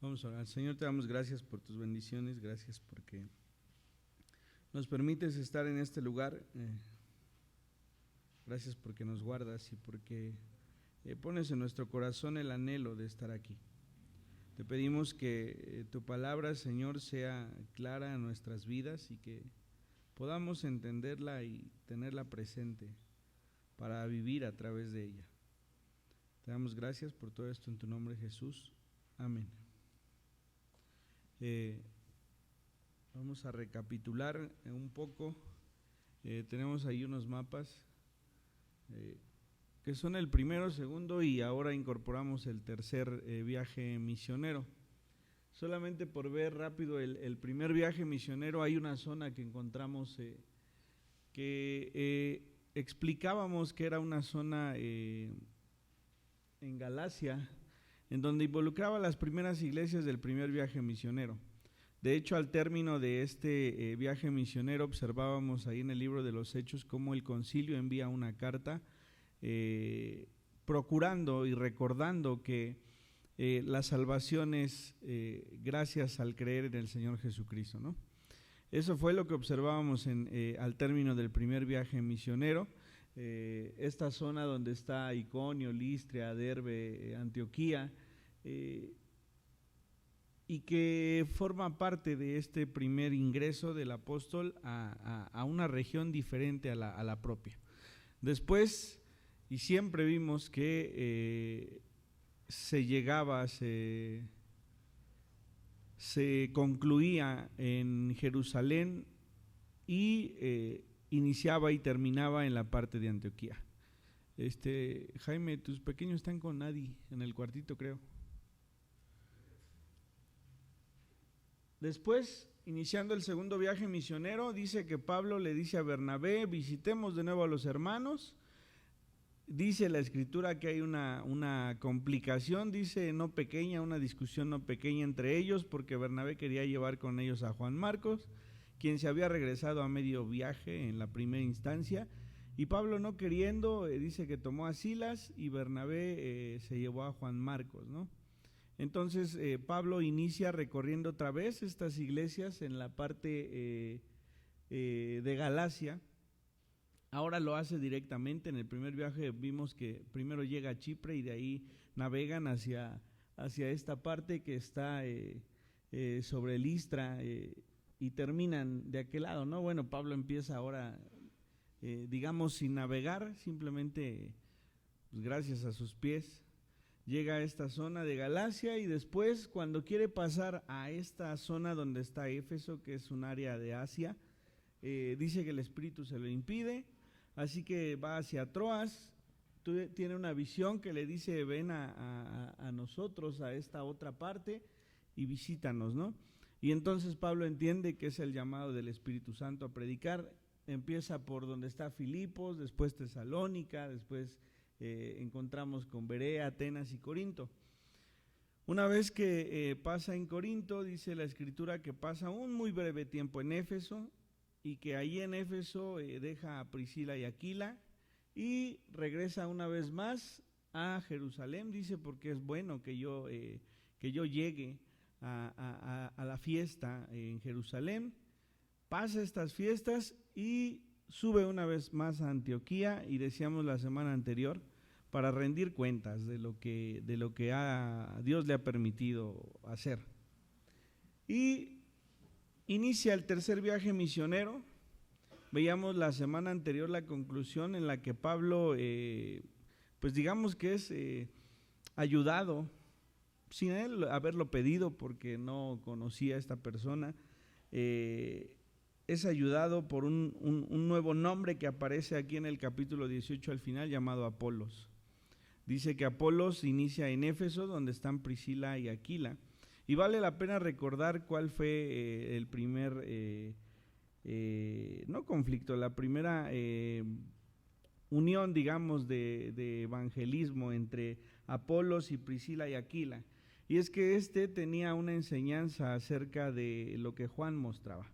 Vamos a orar. Señor, te damos gracias por tus bendiciones, gracias porque nos permites estar en este lugar, gracias porque nos guardas y porque pones en nuestro corazón el anhelo de estar aquí. Te pedimos que tu palabra, Señor, sea clara en nuestras vidas y que podamos entenderla y tenerla presente para vivir a través de ella. Te damos gracias por todo esto en tu nombre, Jesús. Amén. Vamos a recapitular un poco. Tenemos ahí unos mapas que son el primero, segundo y ahora incorporamos el tercer viaje misionero. Solamente por ver rápido el primer viaje misionero, hay una zona que encontramos que explicábamos que era una zona en Galacia, en donde involucraba las primeras iglesias del primer viaje misionero. De hecho, al término de este viaje misionero, observábamos ahí en el libro de los Hechos cómo el concilio envía una carta procurando y recordando que la salvación es gracias al creer en el Señor Jesucristo, ¿no? Eso fue lo que observábamos al término del primer viaje misionero. Esta zona donde está Iconio, Listria, Derbe, Antioquía, y que forma parte de este primer ingreso del apóstol a una región diferente a la propia. Después, y siempre vimos que se llegaba, se concluía en Jerusalén y iniciaba y terminaba en la parte de Antioquía. Jaime, tus pequeños están con Adi en el cuartito, creo. Después, iniciando el segundo viaje misionero, dice que Pablo le dice a Bernabé: visitemos de nuevo a los hermanos. Dice la escritura que hay una complicación, dice no pequeña, una discusión no pequeña entre ellos, porque Bernabé quería llevar con ellos a Juan Marcos, quien se había regresado a medio viaje en la primera instancia, y Pablo no queriendo, dice que tomó a Silas y Bernabé se llevó a Juan Marcos, ¿no? Entonces Pablo inicia recorriendo otra vez estas iglesias en la parte de Galacia. Ahora lo hace directamente. En el primer viaje vimos que primero llega a Chipre y de ahí navegan hacia esta parte que está sobre Listra y terminan de aquel lado, ¿no? Bueno, Pablo empieza ahora, digamos, sin navegar, simplemente pues, gracias a sus pies. Llega a esta zona de Galacia y después, cuando quiere pasar a esta zona donde está Éfeso, que es un área de Asia, dice que el Espíritu se lo impide, así que va hacia Troas. Tiene una visión que le dice: ven a nosotros, a esta otra parte y visítanos, ¿no? Y entonces Pablo entiende que es el llamado del Espíritu Santo a predicar. Empieza por donde está Filipos, después Tesalónica, después encontramos con Berea, Atenas y Corinto. Una vez que pasa en Corinto, dice la escritura que pasa un muy breve tiempo en Éfeso y que ahí en Éfeso deja a Priscila y Aquila y regresa una vez más a Jerusalén, dice, porque es bueno que yo llegue a la fiesta en Jerusalén. Pasa estas fiestas y sube una vez más a Antioquía, y decíamos la semana anterior, para rendir cuentas de lo que Dios le ha permitido hacer. Y inicia el tercer viaje misionero. Veíamos la semana anterior la conclusión en la que Pablo, pues digamos que es ayudado, sin él haberlo pedido porque no conocía a esta persona, es ayudado por un nuevo nombre que aparece aquí en el capítulo 18 al final, llamado Apolos. Dice que Apolos inicia en Éfeso, donde están Priscila y Aquila, y vale la pena recordar cuál fue el primer, no conflicto, la primera unión, digamos, de evangelismo entre Apolos y Priscila y Aquila, y es que tenía una enseñanza acerca de lo que Juan mostraba.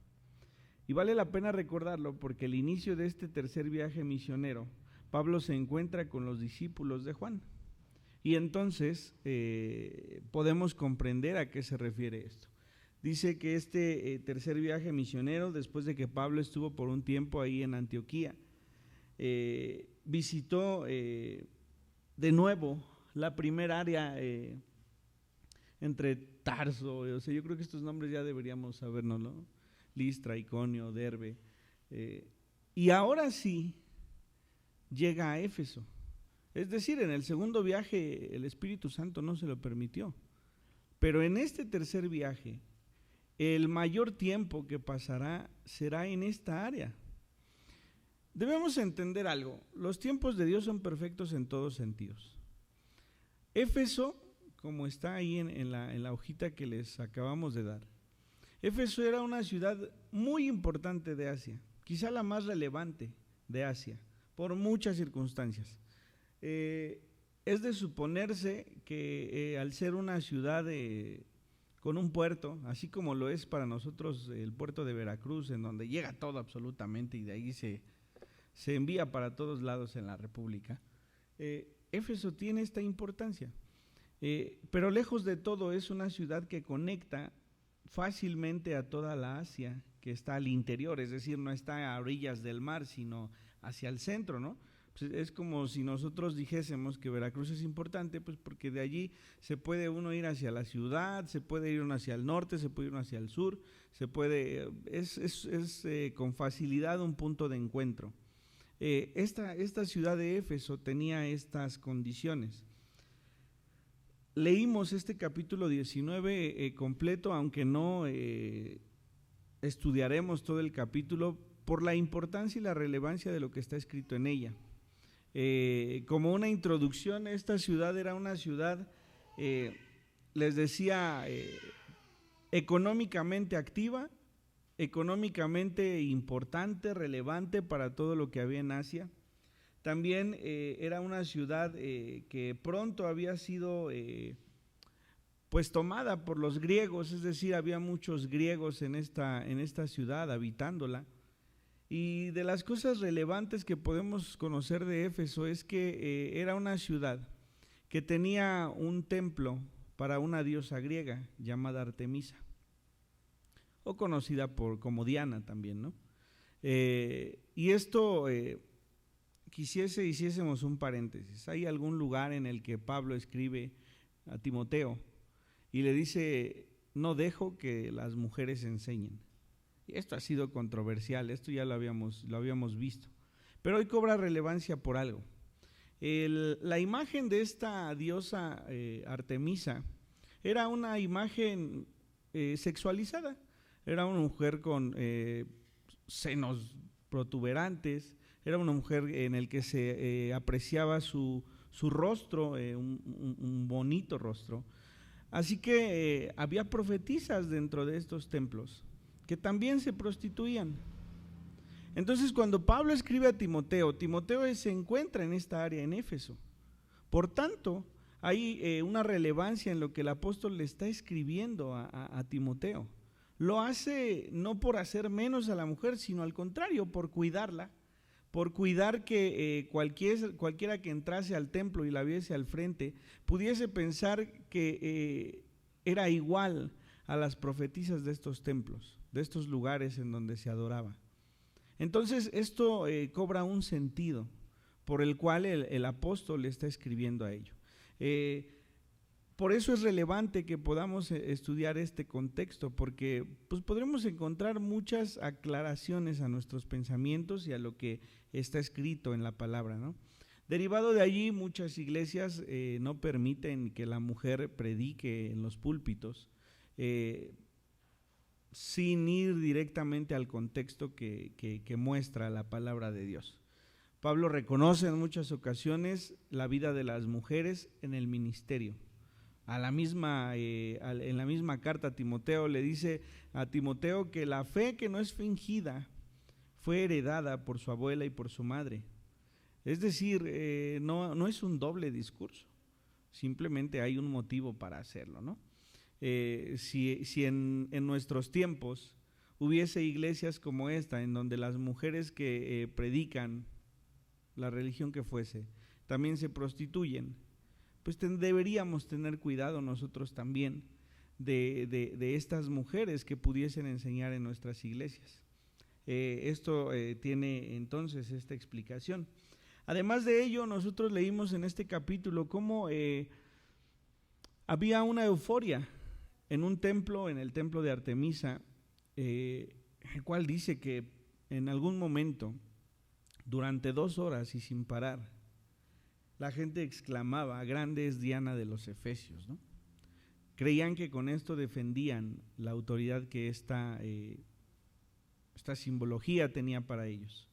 Y vale la pena recordarlo porque el inicio de este tercer viaje misionero, Pablo se encuentra con los discípulos de Juan. Y entonces podemos comprender a qué se refiere esto. Dice que este tercer viaje misionero, después de que Pablo estuvo por un tiempo ahí en Antioquía, visitó de nuevo la primera área entre Tarso, o sea, yo creo que estos nombres ya deberíamos sabernos, ¿no? Listra, Iconio, Derbe, y ahora sí llega a Éfeso. Es decir, en el segundo viaje el Espíritu Santo no se lo permitió, pero en este tercer viaje el mayor tiempo que pasará será en esta área. Debemos entender algo, los tiempos de Dios son perfectos en todos sentidos. Éfeso, como está ahí en la hojita que les acabamos de dar, Éfeso era una ciudad muy importante de Asia, quizá la más relevante de Asia, por muchas circunstancias. Es de suponerse que al ser una ciudad con un puerto, así como lo es para nosotros el puerto de Veracruz, en donde llega todo absolutamente y de ahí se envía para todos lados en la República, Éfeso tiene esta importancia, pero lejos de todo es una ciudad que conecta fácilmente a toda la Asia que está al interior, es decir, no está a orillas del mar, sino hacia el centro, ¿no? Pues es como si nosotros dijésemos que Veracruz es importante, pues porque de allí se puede uno ir hacia la ciudad, se puede ir uno hacia el norte, se puede ir uno hacia el sur, es con facilidad un punto de encuentro. Esta ciudad de Éfeso tenía estas condiciones. Leímos este capítulo 19 completo, aunque no estudiaremos todo el capítulo por la importancia y la relevancia de lo que está escrito en ella. Como una introducción, esta ciudad era una ciudad, les decía, económicamente activa, económicamente importante, relevante para todo lo que había en Asia. También era una ciudad que pronto había sido pues tomada por los griegos, es decir, había muchos griegos en esta ciudad habitándola. Y de las cosas relevantes que podemos conocer de Éfeso es que era una ciudad que tenía un templo para una diosa griega llamada Artemisa, o conocida como Diana también, ¿no? Y esto hiciésemos un paréntesis. Hay algún lugar en el que Pablo escribe a Timoteo y le dice: no dejo que las mujeres enseñen. Y esto ha sido controversial, esto ya lo habíamos visto, pero hoy cobra relevancia por algo. La imagen de esta diosa Artemisa era una imagen sexualizada, era una mujer con senos protuberantes, era una mujer en el que se apreciaba su rostro, un bonito rostro. Así que había profetisas dentro de estos templos que también se prostituían. Entonces, cuando Pablo escribe a Timoteo, Timoteo se encuentra en esta área en Éfeso. Por tanto, hay una relevancia en lo que el apóstol le está escribiendo a Timoteo. Lo hace no por hacer menos a la mujer, sino al contrario, por cuidarla, por cuidar que cualquiera que entrase al templo y la viese al frente pudiese pensar que era igual a las profetisas de estos templos, de estos lugares en donde se adoraba. Entonces esto cobra un sentido por el cual el apóstol le está escribiendo a ello. Por eso es relevante que podamos estudiar este contexto, porque pues podremos encontrar muchas aclaraciones a nuestros pensamientos y a lo que está escrito en la palabra, ¿no? Derivado de allí, muchas iglesias no permiten que la mujer predique en los púlpitos, sin ir directamente al contexto que muestra la palabra de Dios. Pablo reconoce en muchas ocasiones la vida de las mujeres en el ministerio. En la misma carta a Timoteo le dice a Timoteo que la fe que no es fingida fue heredada por su abuela y por su madre. Es decir, no es un doble discurso, simplemente hay un motivo para hacerlo, ¿no? Si en nuestros tiempos hubiese iglesias como esta, en donde las mujeres que predican la religión que fuese, también se prostituyen, pues deberíamos tener cuidado nosotros también de estas mujeres que pudiesen enseñar en nuestras iglesias. Esto tiene entonces esta explicación. Además de ello, nosotros leímos en este capítulo cómo había una euforia en un templo, en el templo de Artemisa, el cual dice que en algún momento, durante 2 horas y sin parar, la gente exclamaba: grande es Diana de los Efesios, ¿no? Creían que con esto defendían la autoridad que esta simbología tenía para ellos.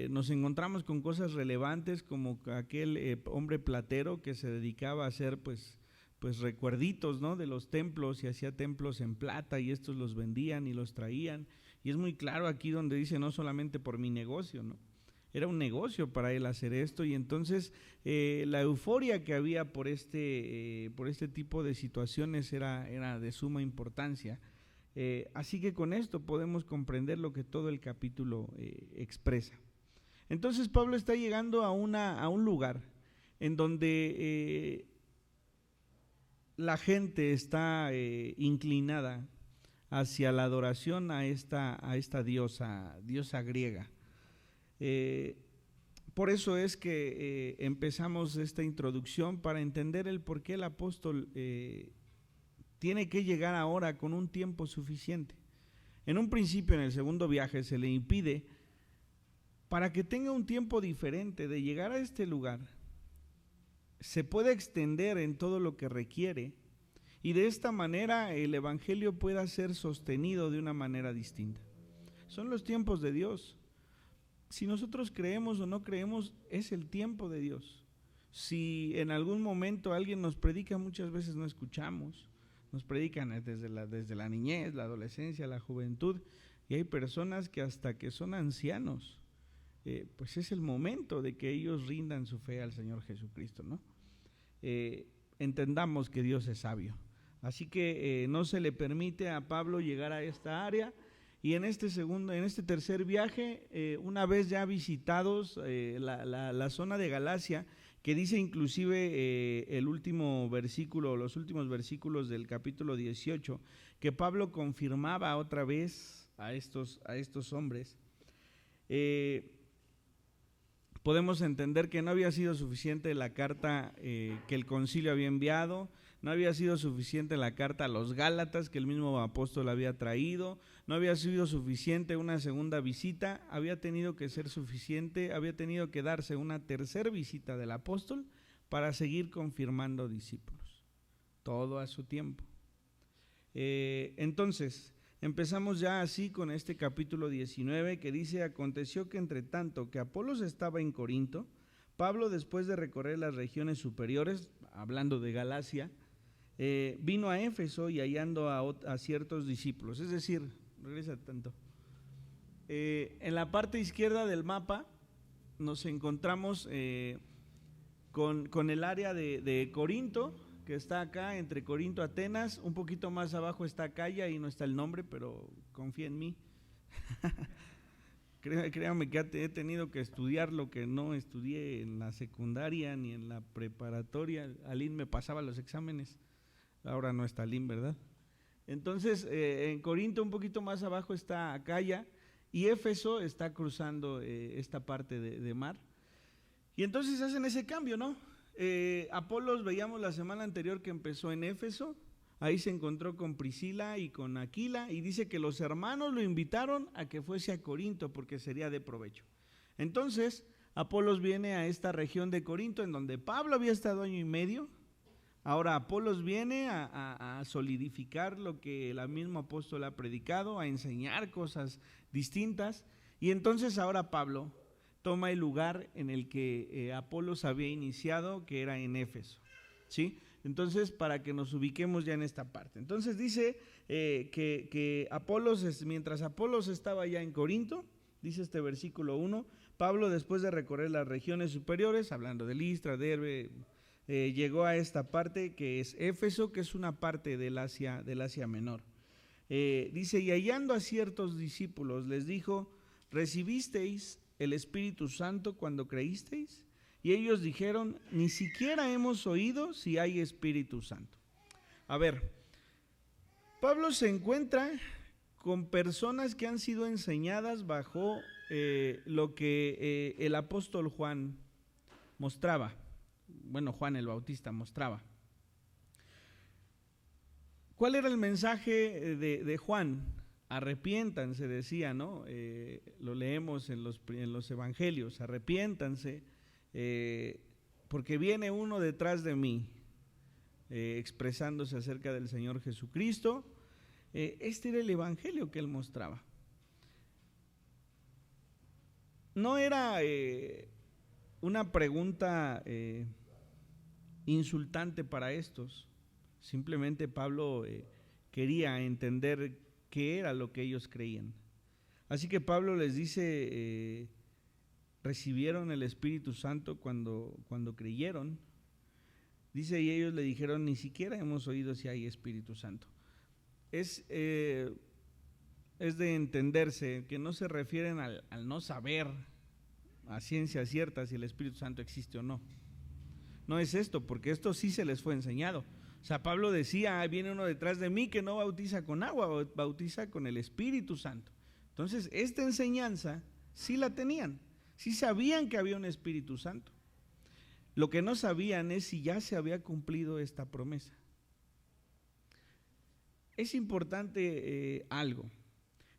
Nos encontramos con cosas relevantes como aquel hombre platero que se dedicaba a hacer pues recuerditos, ¿no?, de los templos, y hacía templos en plata y estos los vendían y los traían, y es muy claro aquí donde dice: no solamente por mi negocio, ¿no? Era un negocio para él hacer esto. Y entonces la euforia que había por este tipo de situaciones era de suma importancia. Así que con esto podemos comprender lo que todo el capítulo expresa. Entonces Pablo está llegando a un lugar en donde la gente está inclinada hacia la adoración a esta diosa griega. Por eso es que empezamos esta introducción, para entender el por qué el apóstol tiene que llegar ahora con un tiempo suficiente. En un principio, en el segundo viaje, se le impide para que tenga un tiempo diferente de llegar a este lugar, se puede extender en todo lo que requiere, y de esta manera el evangelio pueda ser sostenido de una manera distinta. Son los tiempos de Dios. Si nosotros creemos o no creemos, es el tiempo de Dios. Si en algún momento alguien nos predica, muchas veces no escuchamos. Nos predican desde la niñez, la adolescencia, la juventud, y hay personas que hasta que son ancianos, pues es el momento de que ellos rindan su fe al Señor Jesucristo, ¿no? Entendamos que Dios es sabio. Así que no se le permite a Pablo llegar a esta área. Y en este tercer viaje, una vez ya visitados la zona de Galacia, que dice inclusive el último versículo, los últimos versículos del capítulo 18, que Pablo confirmaba otra vez a estos hombres, podemos entender que no había sido suficiente la carta que el concilio había enviado, no había sido suficiente la carta a los Gálatas que el mismo apóstol había traído, no había sido suficiente una segunda visita, había tenido que darse una tercera visita del apóstol para seguir confirmando discípulos, todo a su tiempo. Entonces, empezamos ya así con este capítulo 19 que dice: aconteció que entre tanto que Apolos estaba en Corinto, Pablo, después de recorrer las regiones superiores, hablando de Galacia, vino a Éfeso y hallando a ciertos discípulos. Es decir, regresa tanto. En la parte izquierda del mapa nos encontramos con el área de Corinto, que está acá entre Corinto y Atenas. Un poquito más abajo está Acaya, ahí no está el nombre, pero confía en mí. Créanme que he tenido que estudiar lo que no estudié en la secundaria ni en la preparatoria. Aline me pasaba los exámenes, ahora no está Aline, ¿verdad? Entonces, en Corinto un poquito más abajo está Acaya, y Éfeso está cruzando esta parte de mar. Y entonces hacen ese cambio, ¿no? Apolos, veíamos la semana anterior que empezó en Éfeso, ahí se encontró con Priscila y con Aquila, y dice que los hermanos lo invitaron a que fuese a Corinto porque sería de provecho. Entonces, Apolos viene a esta región de Corinto, en donde Pablo había estado 1 año y medio. Ahora Apolos viene a solidificar lo que el mismo apóstol ha predicado, a enseñar cosas distintas, y entonces ahora Pablo toma el lugar en el que Apolos había iniciado, que era en Éfeso, ¿sí? Entonces, para que nos ubiquemos ya en esta parte. Entonces dice que Apolos, mientras Apolos estaba ya en Corinto, dice este versículo 1, Pablo, después de recorrer las regiones superiores, hablando de Listra, Derbe, llegó a esta parte que es Éfeso, que es una parte del Asia Menor. Dice: y hallando a ciertos discípulos, les dijo: ¿recibisteis el Espíritu Santo cuando creísteis? Y ellos dijeron, ni siquiera hemos oído si hay Espíritu Santo. A ver, Pablo se encuentra con personas que han sido enseñadas bajo lo que el apóstol Juan mostraba. Bueno, Juan el Bautista mostraba. ¿Cuál era el mensaje de Juan? Arrepiéntanse, decía, ¿no? Lo leemos en los evangelios, arrepiéntanse, porque viene uno detrás de mí, expresándose acerca del Señor Jesucristo. Este era el evangelio que él mostraba. No era una pregunta insultante para estos. Simplemente Pablo quería entender qué era lo que ellos creían. Así que Pablo les dice, recibieron el Espíritu Santo cuando creyeron. Dice, y ellos le dijeron, ni siquiera hemos oído si hay Espíritu Santo. Es de entenderse que no se refieren al no saber a ciencia cierta si el Espíritu Santo existe o no. No es esto, porque esto sí se les fue enseñado. O sea, Pablo decía, viene uno detrás de mí que no bautiza con agua, bautiza con el Espíritu Santo. Entonces, esta enseñanza sí la tenían, sí sabían que había un Espíritu Santo. Lo que no sabían es si ya se había cumplido esta promesa. Es importante algo.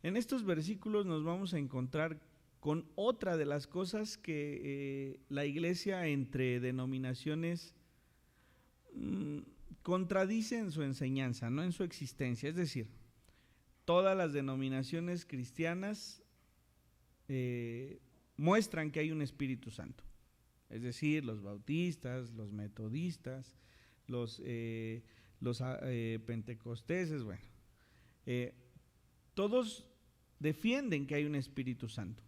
En estos versículos nos vamos a encontrar con otra de las cosas que la iglesia entre denominaciones contradice en su enseñanza, no en su existencia. Es decir, todas las denominaciones cristianas muestran que hay un Espíritu Santo. Es decir, los bautistas, los metodistas, los pentecosteses, bueno, todos defienden que hay un Espíritu Santo.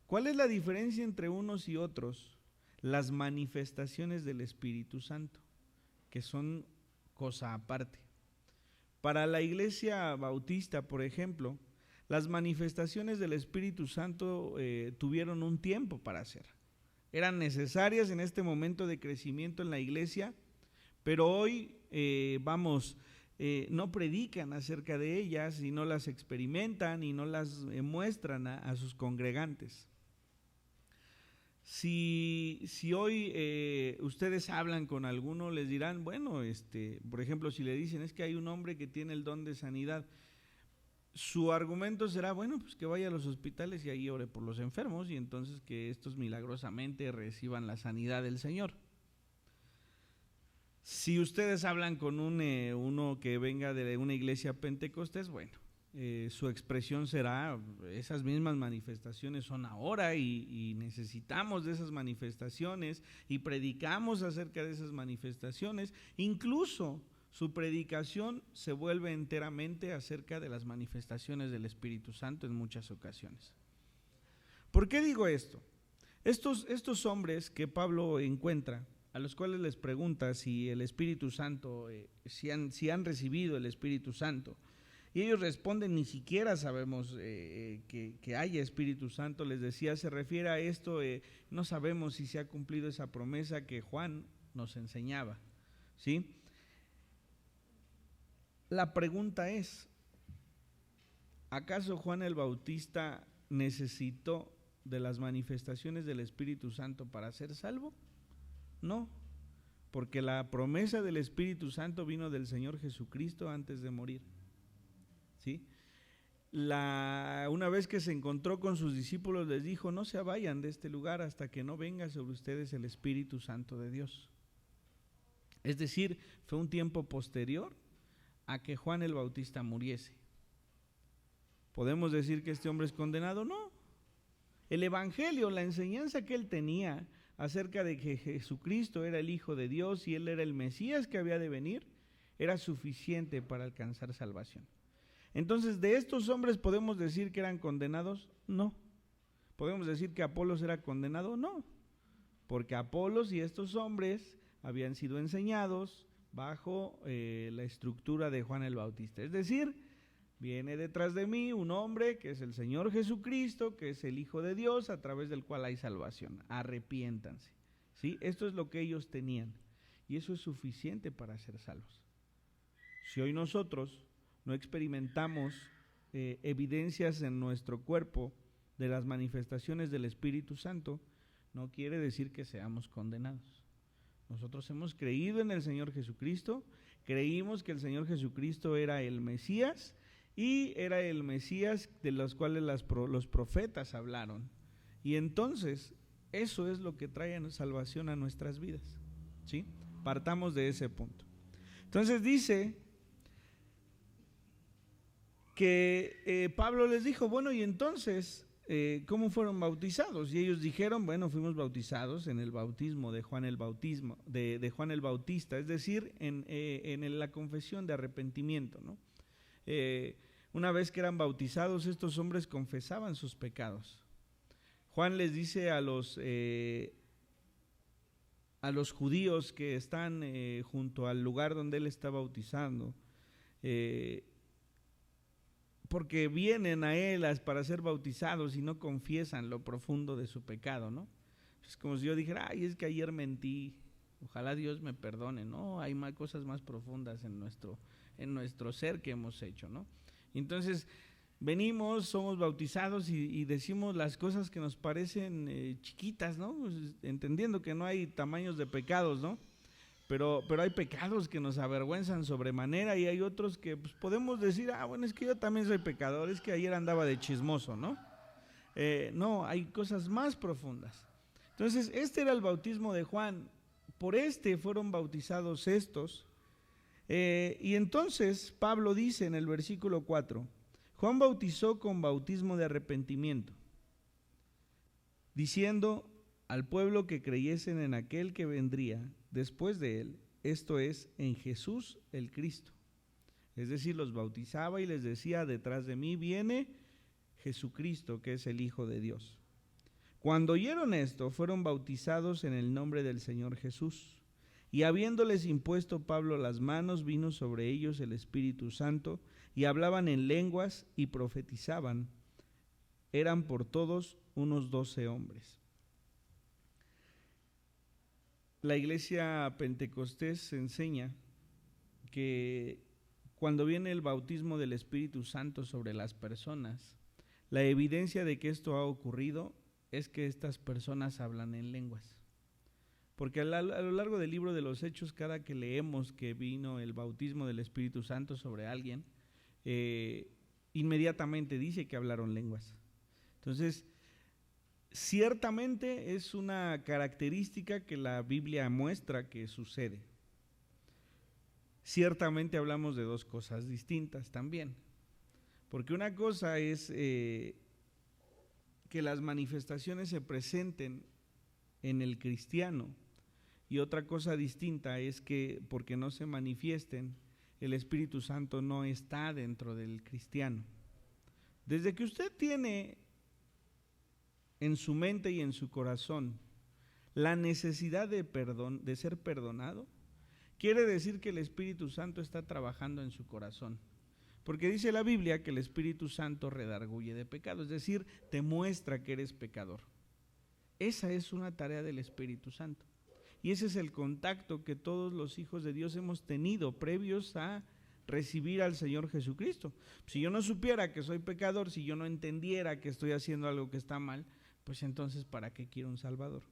¿Cuál es la diferencia entre unos y otros? Las manifestaciones del Espíritu Santo, que son cosa aparte. Para la iglesia bautista, por ejemplo, las manifestaciones del Espíritu Santo tuvieron un tiempo para hacer. Eran necesarias en este momento de crecimiento en la iglesia, pero hoy, no predican acerca de ellas y no las experimentan y no las muestran a sus congregantes. Si hoy ustedes hablan con alguno, les dirán, bueno, por ejemplo, si le dicen, es que hay un hombre que tiene el don de sanidad, su argumento será, bueno, pues que vaya a los hospitales y ahí ore por los enfermos y entonces que estos milagrosamente reciban la sanidad del Señor. Si ustedes hablan con uno que venga de una iglesia pentecostés, bueno, su expresión será, esas mismas manifestaciones son ahora y necesitamos de esas manifestaciones y predicamos acerca de esas manifestaciones. Incluso su predicación se vuelve enteramente acerca de las manifestaciones del Espíritu Santo en muchas ocasiones. ¿Por qué digo esto? Estos hombres que Pablo encuentra, a los cuales les pregunta si el Espíritu Santo, si han recibido el Espíritu Santo, y ellos responden, ni siquiera sabemos que haya Espíritu Santo. Les decía, se refiere a esto, no sabemos si se ha cumplido esa promesa que Juan nos enseñaba, ¿sí? La pregunta es, ¿acaso Juan el Bautista necesitó de las manifestaciones del Espíritu Santo para ser salvo? No, porque la promesa del Espíritu Santo vino del Señor Jesucristo antes de morir. ¿Sí? Una vez que se encontró con sus discípulos, les dijo, no se vayan de este lugar hasta que no venga sobre ustedes el Espíritu Santo de Dios. Es decir, fue un tiempo posterior a que Juan el Bautista muriese. ¿Podemos decir que este hombre es condenado? No. El Evangelio, la enseñanza que él tenía acerca de que Jesucristo era el Hijo de Dios y él era el Mesías que había de venir, era suficiente para alcanzar salvación. Entonces, ¿de estos hombres podemos decir que eran condenados? No. ¿Podemos decir que Apolos era condenado? No. Porque Apolos y estos hombres habían sido enseñados bajo la estructura de Juan el Bautista. Es decir, viene detrás de mí un hombre que es el Señor Jesucristo, que es el Hijo de Dios, a través del cual hay salvación. Arrepiéntanse. ¿sí? Esto es lo que ellos tenían y eso es suficiente para ser salvos. Si hoy nosotros no experimentamos evidencias en nuestro cuerpo de las manifestaciones del Espíritu Santo, no quiere decir que seamos condenados. Nosotros hemos creído en el Señor Jesucristo, creímos que el Señor Jesucristo era el Mesías y era el Mesías de los cuales los profetas hablaron. Y entonces eso es lo que trae salvación a nuestras vidas, ¿sí? Partamos de ese punto. Entonces dice que Pablo les dijo, bueno, y entonces, ¿cómo fueron bautizados? Y ellos dijeron, bueno, fuimos bautizados en el bautismo de Juan el Bautista, es decir, en la confesión de arrepentimiento, ¿no? Una vez que eran bautizados, estos hombres confesaban sus pecados. Juan les dice a los judíos que están junto al lugar donde él está bautizando, porque vienen a él para ser bautizados y no confiesan lo profundo de su pecado, ¿no? Es como si yo dijera, ay, es que ayer mentí, ojalá Dios me perdone, ¿no? Hay más cosas más profundas en nuestro ser que hemos hecho, ¿no? Entonces, venimos, somos bautizados y decimos las cosas que nos parecen chiquitas, ¿no? Pues, entendiendo que no hay tamaños de pecados, ¿no? Pero hay pecados que nos avergüenzan sobremanera y hay otros que pues, podemos decir, bueno, es que yo también soy pecador, es que ayer andaba de chismoso, ¿no? No, hay cosas más profundas. Entonces, este era el bautismo de Juan, por este fueron bautizados estos. Y entonces Pablo dice en el versículo 4, Juan bautizó con bautismo de arrepentimiento, diciendo al pueblo que creyesen en aquel que vendría después de él, esto es, en Jesús el Cristo. Es decir, los bautizaba y les decía, detrás de mí viene Jesucristo, que es el Hijo de Dios. Cuando oyeron esto, fueron bautizados en el nombre del Señor Jesús. Y habiéndoles impuesto Pablo las manos, vino sobre ellos el Espíritu Santo, y hablaban en lenguas y profetizaban. Eran por todos unos 12 hombres. La iglesia pentecostés enseña que cuando viene el bautismo del Espíritu Santo sobre las personas, la evidencia de que esto ha ocurrido es que estas personas hablan en lenguas. Porque a lo largo del libro de los Hechos, cada que leemos que vino el bautismo del Espíritu Santo sobre alguien, inmediatamente dice que hablaron lenguas. Entonces, ciertamente es una característica que la Biblia muestra que sucede. Ciertamente hablamos de dos cosas distintas también, porque una cosa es que las manifestaciones se presenten en el cristiano y otra cosa distinta es que porque no se manifiesten, el Espíritu Santo no está dentro del cristiano. Desde que usted tiene en su mente y en su corazón la necesidad de perdón, de ser perdonado, quiere decir que el Espíritu Santo está trabajando en su corazón. Porque dice la Biblia que el Espíritu Santo redarguye de pecado, es decir, te muestra que eres pecador. Esa es una tarea del Espíritu Santo. Y ese es el contacto que todos los hijos de Dios hemos tenido previos a recibir al Señor Jesucristo. Si yo no supiera que soy pecador, si yo no entendiera que estoy haciendo algo que está mal, pues entonces ¿para qué quiero un Salvador?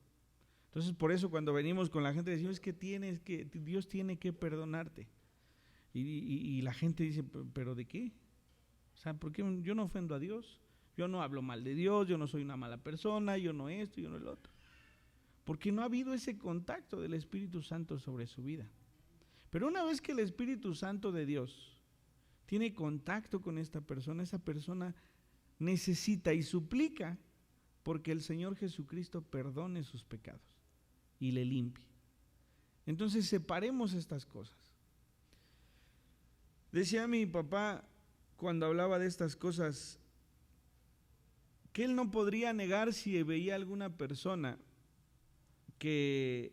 Entonces por eso cuando venimos con la gente decimos que Dios tiene que perdonarte. Y la gente dice, ¿pero de qué? O sea, ¿por qué yo no ofendo a Dios? Yo no hablo mal de Dios, yo no soy una mala persona, yo no esto, yo no el otro. Porque no ha habido ese contacto del Espíritu Santo sobre su vida. Pero una vez que el Espíritu Santo de Dios tiene contacto con esa persona necesita y suplica porque el Señor Jesucristo perdone sus pecados y le limpie. Entonces separemos estas cosas. Decía mi papá cuando hablaba de estas cosas que él no podría negar si veía alguna persona que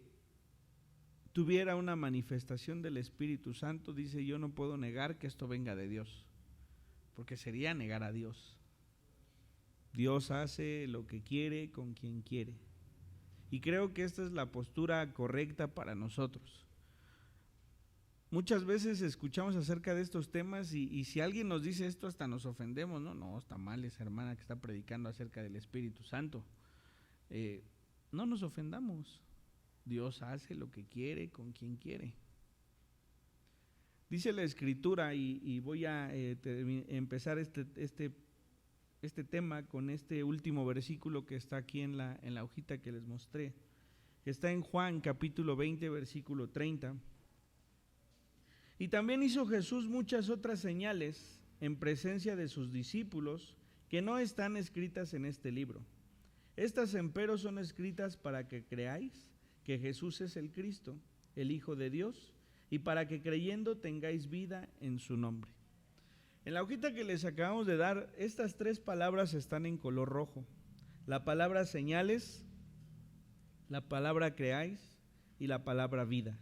tuviera una manifestación del Espíritu Santo. Dice, yo no puedo negar que esto venga de Dios, porque sería negar a Dios. Dios hace lo que quiere con quien quiere. Y creo que esta es la postura correcta para nosotros. Muchas veces escuchamos acerca de estos temas y si alguien nos dice esto hasta nos ofendemos, no, está mal esa hermana que está predicando acerca del Espíritu Santo. No nos ofendamos, Dios hace lo que quiere con quien quiere. Dice la Escritura y voy a empezar este tema con este último versículo que está aquí en la hojita que les mostré. Está en Juan capítulo 20 versículo 30. Y también hizo Jesús muchas otras señales en presencia de sus discípulos que no están escritas en este libro. Estas empero son escritas para que creáis que Jesús es el Cristo, el Hijo de Dios, y para que creyendo tengáis vida en su nombre. En la hojita que les acabamos de dar, estas tres palabras están en color rojo. La palabra señales, la palabra creáis y la palabra vida.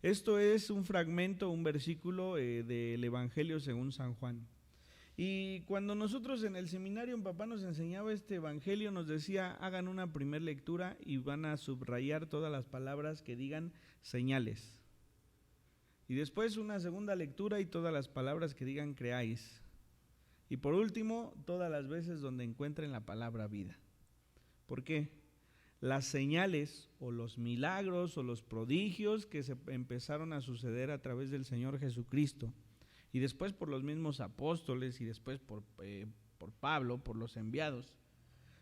Esto es un fragmento, un versículo del Evangelio según San Juan. Y cuando nosotros en el seminario, papá nos enseñaba este Evangelio, nos decía, hagan una primera lectura y van a subrayar todas las palabras que digan señales. Y después una segunda lectura y todas las palabras que digan creáis. Y por último, todas las veces donde encuentren la palabra vida. ¿Por qué? Las señales o los milagros o los prodigios que se empezaron a suceder a través del Señor Jesucristo y después por los mismos apóstoles y después por Pablo, por los enviados,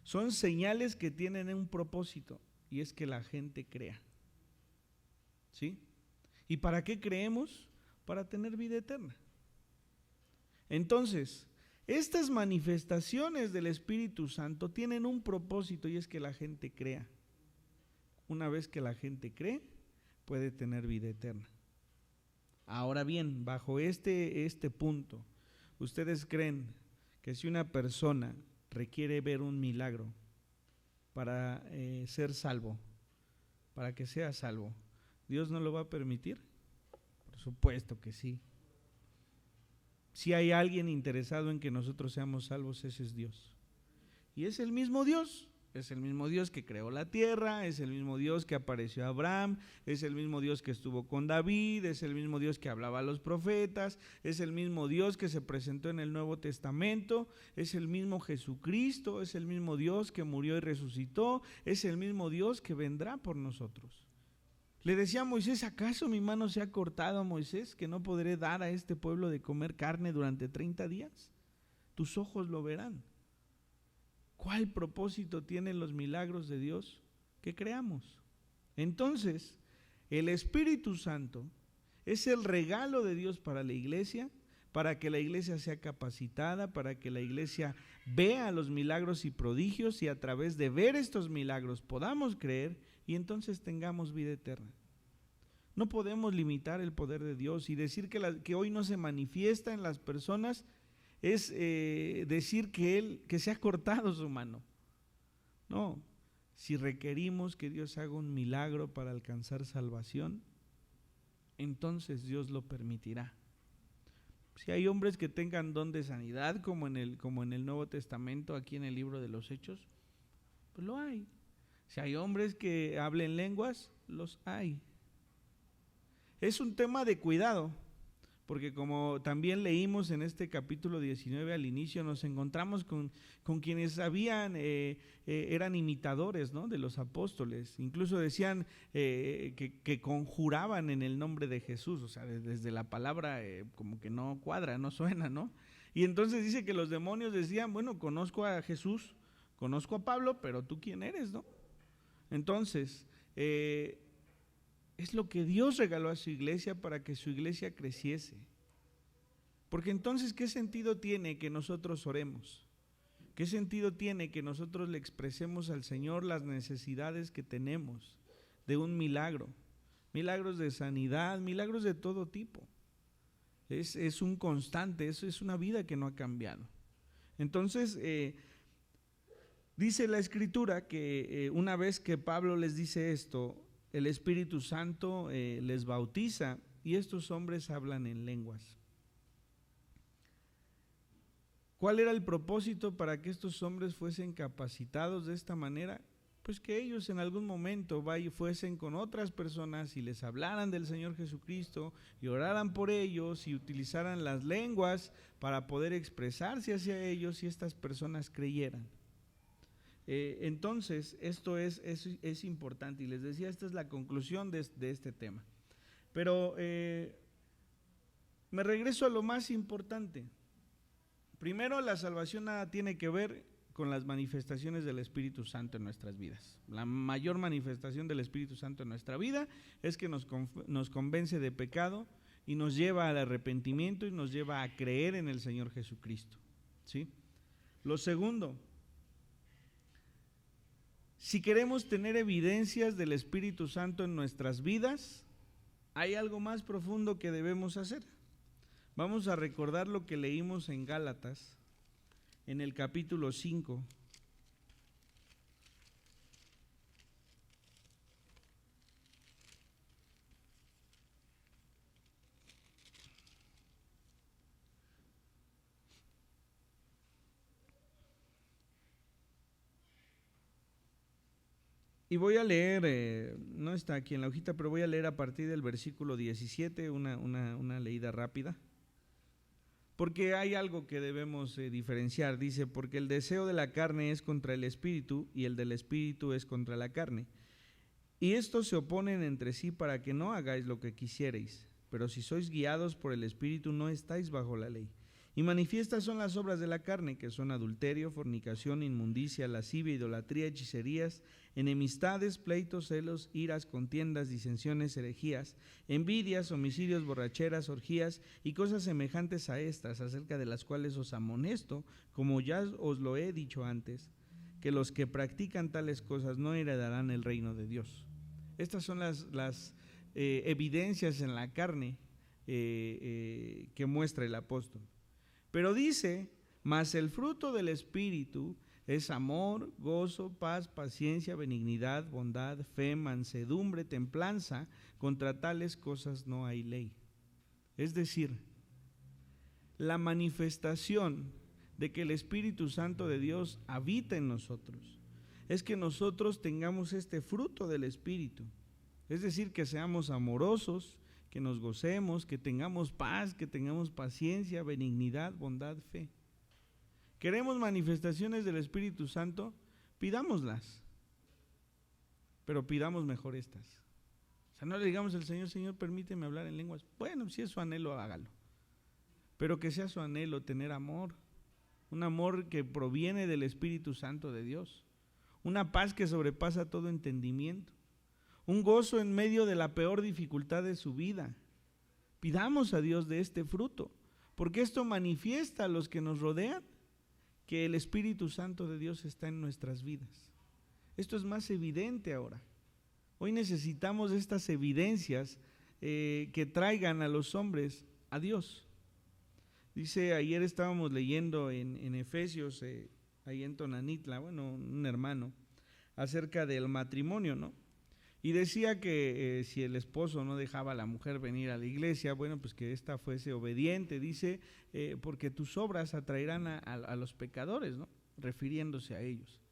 son señales que tienen un propósito y es que la gente crea. ¿Sí? ¿Y para qué creemos? Para tener vida eterna. Entonces, estas manifestaciones del Espíritu Santo tienen un propósito y es que la gente crea. Una vez que la gente cree, puede tener vida eterna. Ahora bien, bajo este punto, ¿ustedes creen que si una persona requiere ver un milagro para ser salvo, para que sea salvo, Dios no lo va a permitir? Por supuesto que sí. Si hay alguien interesado en que nosotros seamos salvos, ese es Dios. Y es el mismo Dios. Es el mismo Dios que creó la tierra, es el mismo Dios que apareció a Abraham, es el mismo Dios que estuvo con David, es el mismo Dios que hablaba a los profetas, es el mismo Dios que se presentó en el Nuevo Testamento, es el mismo Jesucristo, es el mismo Dios que murió y resucitó, es el mismo Dios que vendrá por nosotros. Le decía a Moisés, ¿acaso mi mano se ha cortado a Moisés que no podré dar a este pueblo de comer carne durante 30 días? Tus ojos lo verán. ¿Cuál propósito tienen los milagros de Dios? Que creamos. Entonces, el Espíritu Santo es el regalo de Dios para la iglesia, para que la iglesia sea capacitada, para que la iglesia vea los milagros y prodigios y a través de ver estos milagros podamos creer y entonces tengamos vida eterna. No podemos limitar el poder de Dios y decir que hoy no se manifiesta en las personas es decir que se ha cortado su mano. No, si requerimos que Dios haga un milagro para alcanzar salvación, entonces Dios lo permitirá. Si hay hombres que tengan don de sanidad, como en el Nuevo Testamento, aquí en el libro de los Hechos, pues lo hay. Si hay hombres que hablen lenguas, los hay. Es un tema de cuidado, porque como también leímos en este capítulo 19 al inicio, nos encontramos con quienes eran imitadores, ¿no?, de los apóstoles. Incluso decían que conjuraban en el nombre de Jesús, o sea, desde la palabra como que no cuadra, no suena, ¿no? Y entonces dice que los demonios decían, bueno, conozco a Jesús, conozco a Pablo, pero ¿tú quién eres, no? Entonces, es lo que Dios regaló a su iglesia para que su iglesia creciese. Porque entonces, ¿qué sentido tiene que nosotros oremos? ¿Qué sentido tiene que nosotros le expresemos al Señor las necesidades que tenemos de un milagro? Milagros de sanidad, milagros de todo tipo. Es un constante, eso es una vida que no ha cambiado. Entonces, dice la Escritura que una vez que Pablo les dice esto, el Espíritu Santo les bautiza y estos hombres hablan en lenguas. ¿Cuál era el propósito para que estos hombres fuesen capacitados de esta manera? pues que ellos en algún momento fuesen con otras personas y les hablaran del Señor Jesucristo y oraran por ellos y utilizaran las lenguas para poder expresarse hacia ellos y estas personas creyeran. Entonces, esto es importante y les decía, esta es la conclusión de este tema. Pero me regreso a lo más importante. Primero, la salvación nada tiene que ver con las manifestaciones del Espíritu Santo en nuestras vidas. La mayor manifestación del Espíritu Santo en nuestra vida es que nos convence de pecado y nos lleva al arrepentimiento y nos lleva a creer en el Señor Jesucristo, ¿sí? Lo segundo, si queremos tener evidencias del Espíritu Santo en nuestras vidas, hay algo más profundo que debemos hacer. Vamos a recordar lo que leímos en Gálatas, en el capítulo 5. Y voy a leer, no está aquí en la hojita, pero voy a leer a partir del versículo 17, una leída rápida. Porque hay algo que debemos diferenciar. Dice, porque el deseo de la carne es contra el espíritu y el del espíritu es contra la carne. Y estos se oponen entre sí para que no hagáis lo que quisierais. Pero si sois guiados por el espíritu no estáis bajo la ley. Y manifiestas son las obras de la carne, que son adulterio, fornicación, inmundicia, lascivia, idolatría, hechicerías, enemistades, pleitos, celos, iras, contiendas, disensiones, herejías, envidias, homicidios, borracheras, orgías y cosas semejantes a estas, acerca de las cuales os amonesto, como ya os lo he dicho antes, que los que practican tales cosas no heredarán el reino de Dios. Estas son las evidencias en la carne que muestra el apóstol. Pero dice, mas el fruto del Espíritu es amor, gozo, paz, paciencia, benignidad, bondad, fe, mansedumbre, templanza. Contra tales cosas no hay ley. Es decir, la manifestación de que el Espíritu Santo de Dios habita en nosotros es que nosotros tengamos este fruto del Espíritu. Es decir, que seamos amorosos, que nos gocemos, que tengamos paz, que tengamos paciencia, benignidad, bondad, fe. ¿Queremos manifestaciones del Espíritu Santo? Pidámoslas, pero pidamos mejor estas. O sea, no le digamos al Señor, Señor, permíteme hablar en lenguas. Bueno, si es su anhelo, hágalo. Pero que sea su anhelo tener amor, un amor que proviene del Espíritu Santo de Dios, una paz que sobrepasa todo entendimiento, un gozo en medio de la peor dificultad de su vida. Pidamos a Dios de este fruto, porque esto manifiesta a los que nos rodean que el Espíritu Santo de Dios está en nuestras vidas. Esto es más evidente ahora. Hoy necesitamos estas evidencias que traigan a los hombres a Dios. Dice, ayer estábamos leyendo en Efesios, ahí en Tonanitla, un hermano, acerca del matrimonio, ¿no? Y decía que si el esposo no dejaba a la mujer venir a la iglesia, bueno, pues que ésta fuese obediente, dice, porque tus obras atraerán a los pecadores, ¿no? Refiriéndose a ellos.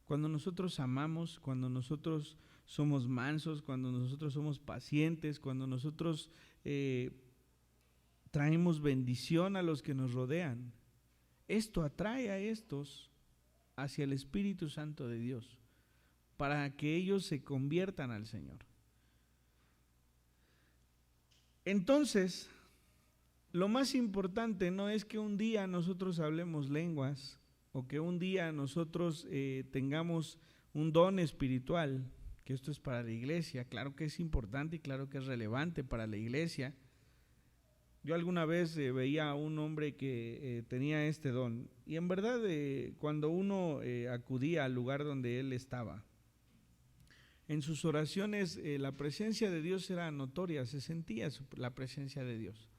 Cuando nosotros amamos, cuando nosotros somos mansos, cuando nosotros somos pacientes, cuando nosotros traemos bendición a los que nos rodean, esto atrae a estos hacia el Espíritu Santo de Dios, para que ellos se conviertan al Señor. Entonces, lo más importante no es que un día nosotros hablemos lenguas o que un día nosotros tengamos un don espiritual, que esto es para la iglesia. Claro que es importante y claro que es relevante para la iglesia. Yo alguna vez veía a un hombre que tenía este don y en verdad cuando uno acudía al lugar donde él estaba, en sus oraciones la presencia de Dios era notoria, se sentía la presencia de Dios.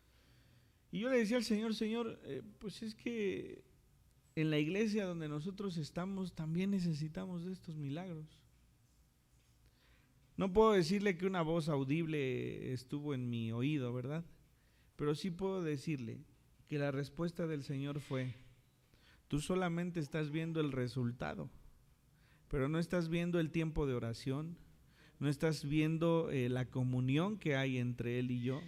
Y yo le decía al Señor, Señor, pues es que en la iglesia donde nosotros estamos también necesitamos de estos milagros. No puedo decirle que una voz audible estuvo en mi oído, ¿verdad? Pero sí puedo decirle que la respuesta del Señor fue, tú solamente estás viendo el resultado, pero no estás viendo el tiempo de oración, no estás viendo la comunión que hay entre él y yo,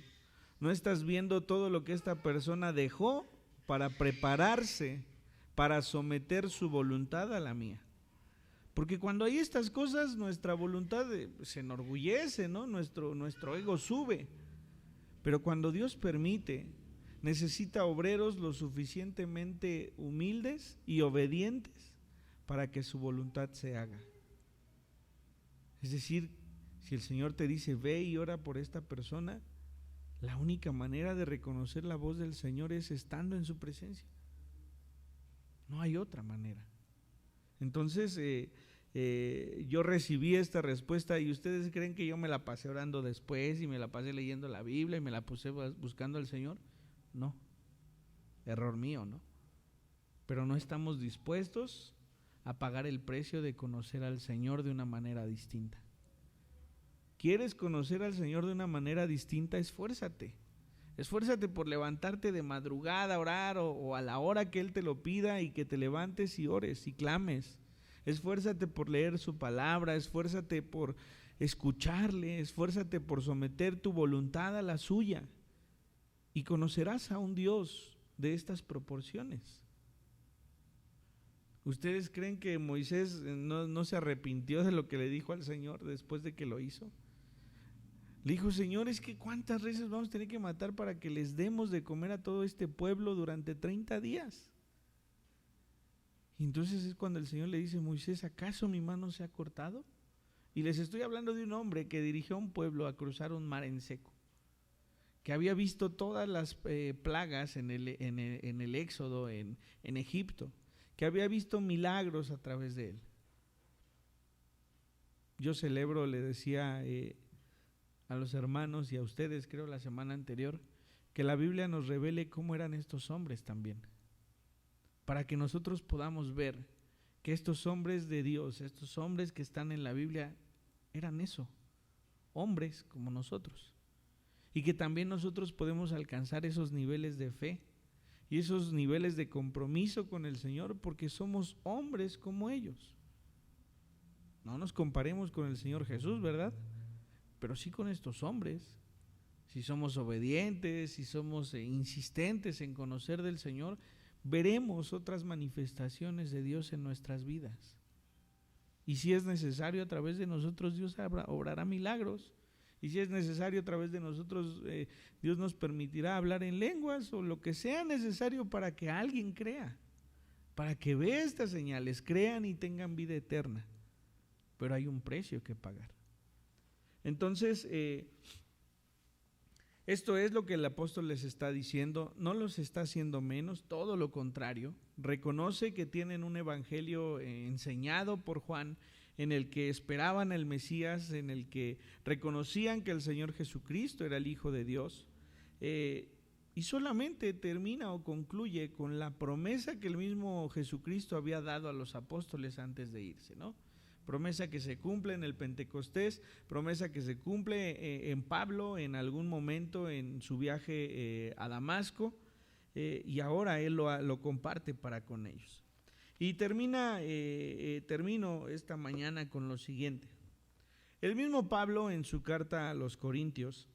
no estás viendo todo lo que esta persona dejó para prepararse, para someter su voluntad a la mía. Porque cuando hay estas cosas, nuestra voluntad se enorgullece, ¿no? Nuestro ego sube. Pero cuando Dios permite, necesita obreros lo suficientemente humildes y obedientes para que su voluntad se haga. Es decir, si el Señor te dice, ve y ora por esta persona, la única manera de reconocer la voz del Señor es estando en su presencia. No hay otra manera. Entonces, yo recibí esta respuesta y ustedes creen que yo me la pasé orando después y me la pasé leyendo la Biblia y me la puse buscando al Señor. No, error mío, ¿no? Pero no estamos dispuestos a pagar el precio de conocer al Señor de una manera distinta. ¿Quieres conocer al Señor de una manera distinta? Esfuérzate. Esfuérzate por levantarte de madrugada a orar o a la hora que Él te lo pida y que te levantes y ores y clames. Esfuérzate por leer su palabra, esfuérzate por escucharle, esfuérzate por someter tu voluntad a la suya y conocerás a un Dios de estas proporciones. ¿Ustedes creen que Moisés no se arrepintió de lo que le dijo al Señor después de que lo hizo? Le dijo, Señor, es que ¿cuántas veces vamos a tener que matar para que les demos de comer a todo este pueblo durante 30 días? Y entonces es cuando el Señor le dice, Moisés, ¿acaso mi mano se ha cortado? Y les estoy hablando de un hombre que dirigió a un pueblo a cruzar un mar en seco, que había visto todas las plagas en el Éxodo en Egipto, que había visto milagros a través de él. Yo celebro, le decía a los hermanos y a ustedes, creo la semana anterior, que la Biblia nos revele cómo eran estos hombres también, para que nosotros podamos ver que estos hombres de Dios, estos hombres que están en la Biblia, eran eso, hombres como nosotros, y que también nosotros podemos alcanzar esos niveles de fe y esos niveles de compromiso con el Señor, porque somos hombres como ellos. No nos comparemos con el Señor Jesús, ¿verdad? Pero sí con estos hombres. Si somos obedientes, si somos insistentes en conocer del Señor, veremos otras manifestaciones de Dios en nuestras vidas. Y si es necesario, a través de nosotros Dios obrará milagros. Y si es necesario, a través de nosotros Dios nos permitirá hablar en lenguas o lo que sea necesario para que alguien crea, para que vea estas señales, crean y tengan vida eterna. Pero hay un precio que pagar. Entonces, esto es lo que el apóstol les está diciendo, no los está haciendo menos, todo lo contrario. Reconoce que tienen un evangelio enseñado por Juan, en el que esperaban al Mesías, en el que reconocían que el Señor Jesucristo era el Hijo de Dios, y solamente termina o concluye con la promesa que el mismo Jesucristo había dado a los apóstoles antes de irse, ¿no? Promesa que se cumple en el Pentecostés, promesa que se cumple en Pablo en algún momento en su viaje a Damasco, y ahora él lo comparte para con ellos. Y termino esta mañana con lo siguiente. El mismo Pablo en su carta a los Corintios,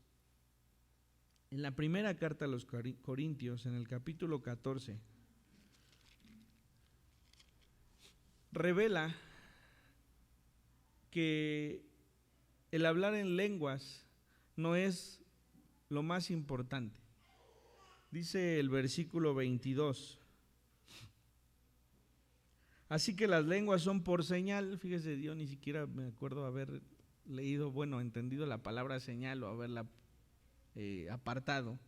en la primera carta a los Corintios, en el capítulo 14, revela que el hablar en lenguas no es lo más importante. Dice el versículo 22. Así que las lenguas son por señal. Fíjese, yo ni siquiera me acuerdo haber leído, entendido la palabra señal o haberla apartado.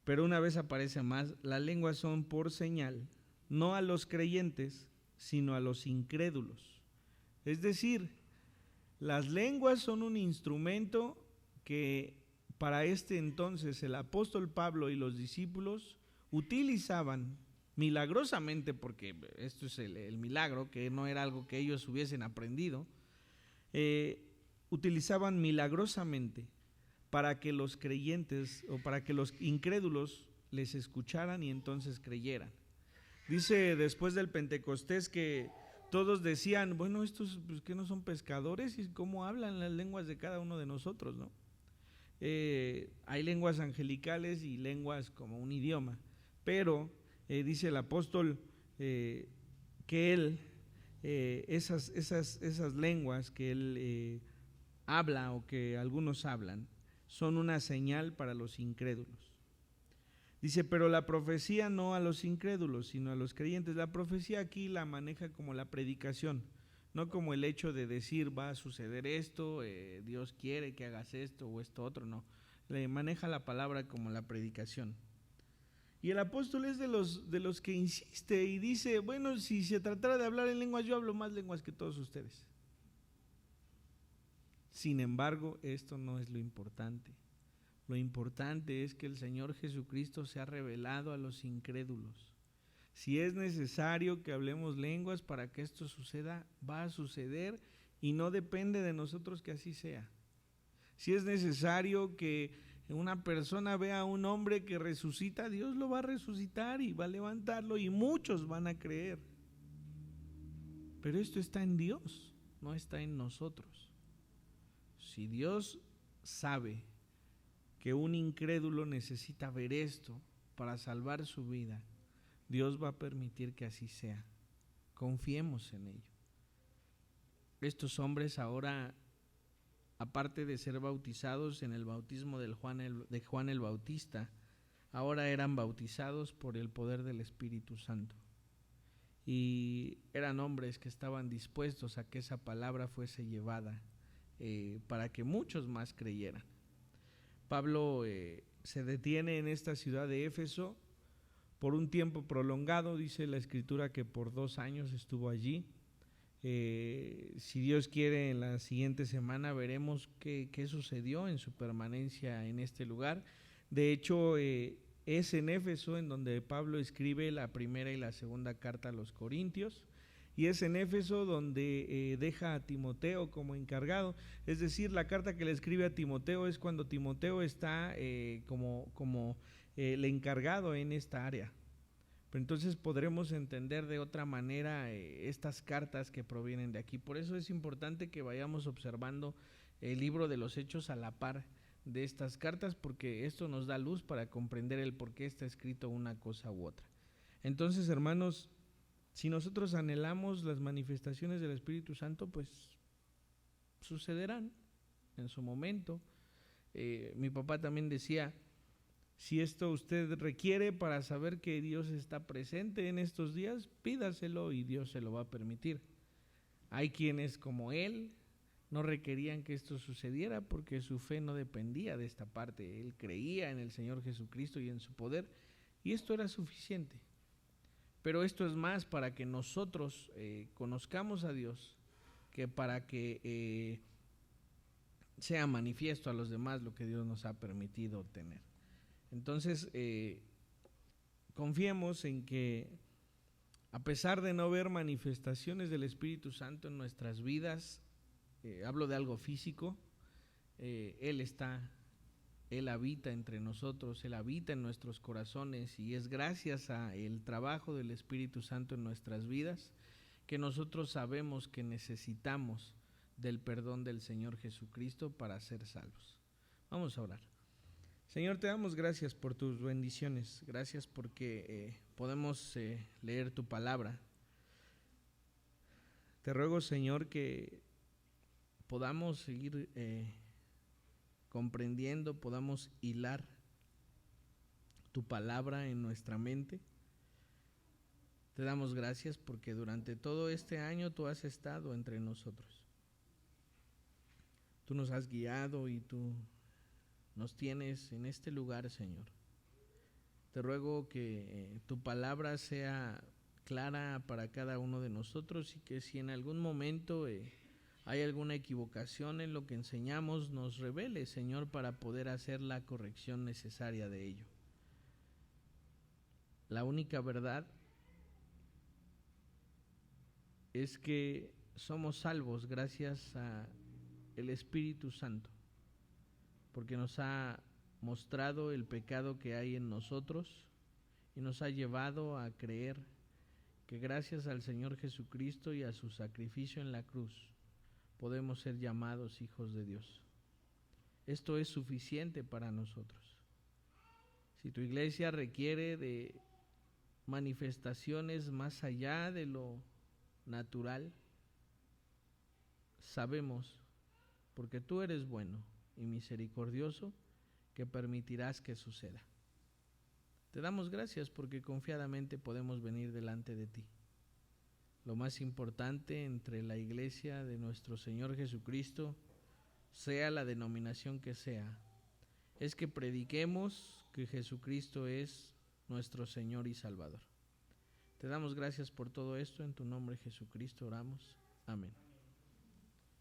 Pero una vez aparece más, las lenguas son por señal, no a los creyentes, sino a los incrédulos. Es decir, las lenguas son un instrumento que para este entonces el apóstol Pablo y los discípulos utilizaban milagrosamente, porque esto es el milagro, que no era algo que ellos hubiesen aprendido, utilizaban milagrosamente para que los creyentes o para que los incrédulos les escucharan y entonces creyeran. Dice después del Pentecostés que todos decían, bueno, estos pues, que no son pescadores, y cómo hablan las lenguas de cada uno de nosotros, ¿no? Hay lenguas angelicales y lenguas como un idioma, pero dice el apóstol que él, esas lenguas que él habla o que algunos hablan, son una señal para los incrédulos. Dice, pero la profecía no a los incrédulos, sino a los creyentes. La profecía aquí la maneja como la predicación, no como el hecho de decir va a suceder esto, Dios quiere que hagas esto o esto otro, no. Le maneja la palabra como la predicación. Y el apóstol es de los que insiste y dice, bueno, si se tratara de hablar en lenguas, yo hablo más lenguas que todos ustedes. Sin embargo, esto no es lo importante. Lo importante es que el Señor Jesucristo se ha revelado a los incrédulos. Si es necesario que hablemos lenguas para que esto suceda, va a suceder y no depende de nosotros que así sea. Si es necesario que una persona vea a un hombre que resucita, Dios lo va a resucitar y va a levantarlo y muchos van a creer. Pero esto está en Dios, no está en nosotros. Si Dios sabe que un incrédulo necesita ver esto para salvar su vida, Dios va a permitir que así sea. Confiemos en ello. Estos hombres ahora, aparte de ser bautizados en el bautismo de Juan el Bautista, ahora eran bautizados por el poder del Espíritu Santo. Y eran hombres que estaban dispuestos a que esa palabra fuese llevada para que muchos más creyeran. Pablo se detiene en esta ciudad de Éfeso por un tiempo prolongado, dice la Escritura que por 2 años estuvo allí. Si Dios quiere, en la siguiente semana veremos qué sucedió en su permanencia en este lugar. De hecho, es en Éfeso en donde Pablo escribe la primera y la segunda carta a los Corintios, y es en Éfeso donde deja a Timoteo como encargado. Es decir, la carta que le escribe a Timoteo es cuando Timoteo está como el encargado en esta área. Pero entonces podremos entender de otra manera estas cartas que provienen de aquí. Por eso es importante que vayamos observando el libro de los Hechos a la par de estas cartas, porque esto nos da luz para comprender el por qué está escrito una cosa u otra. Entonces, hermanos, si nosotros anhelamos las manifestaciones del Espíritu Santo, pues sucederán en su momento. Mi papá también decía, si esto usted requiere para saber que Dios está presente en estos días, pídaselo y Dios se lo va a permitir. Hay quienes como él no requerían que esto sucediera porque su fe no dependía de esta parte. Él creía en el Señor Jesucristo y en su poder, y esto era suficiente. Pero esto es más para que nosotros conozcamos a Dios que para que sea manifiesto a los demás lo que Dios nos ha permitido obtener. Entonces, confiemos en que a pesar de no ver manifestaciones del Espíritu Santo en nuestras vidas, hablo de algo físico, Él habita entre nosotros, Él habita en nuestros corazones, y es gracias al trabajo del Espíritu Santo en nuestras vidas que nosotros sabemos que necesitamos del perdón del Señor Jesucristo para ser salvos. Vamos a orar. Señor, te damos gracias por tus bendiciones, gracias porque podemos leer tu palabra. Te ruego, Señor, que podamos seguir comprendiendo, podamos hilar tu palabra en nuestra mente. Te damos gracias porque durante todo este año tú has estado entre nosotros. Tú nos has guiado y tú nos tienes en este lugar, Señor. Te ruego que tu palabra sea clara para cada uno de nosotros, y que si en algún momento hay alguna equivocación en lo que enseñamos, nos revele, Señor, para poder hacer la corrección necesaria de ello. La única verdad es que somos salvos gracias a el Espíritu Santo, porque nos ha mostrado el pecado que hay en nosotros y nos ha llevado a creer que gracias al Señor Jesucristo y a su sacrificio en la cruz podemos ser llamados hijos de Dios. Esto es suficiente para nosotros. Si tu iglesia requiere de manifestaciones más allá de lo natural, sabemos, porque tú eres bueno y misericordioso, que permitirás que suceda. Te damos gracias porque confiadamente podemos venir delante de ti. Lo más importante entre la iglesia de nuestro Señor Jesucristo, sea la denominación que sea, es que prediquemos que Jesucristo es nuestro Señor y Salvador. Te damos gracias por todo esto, en tu nombre Jesucristo oramos. Amén.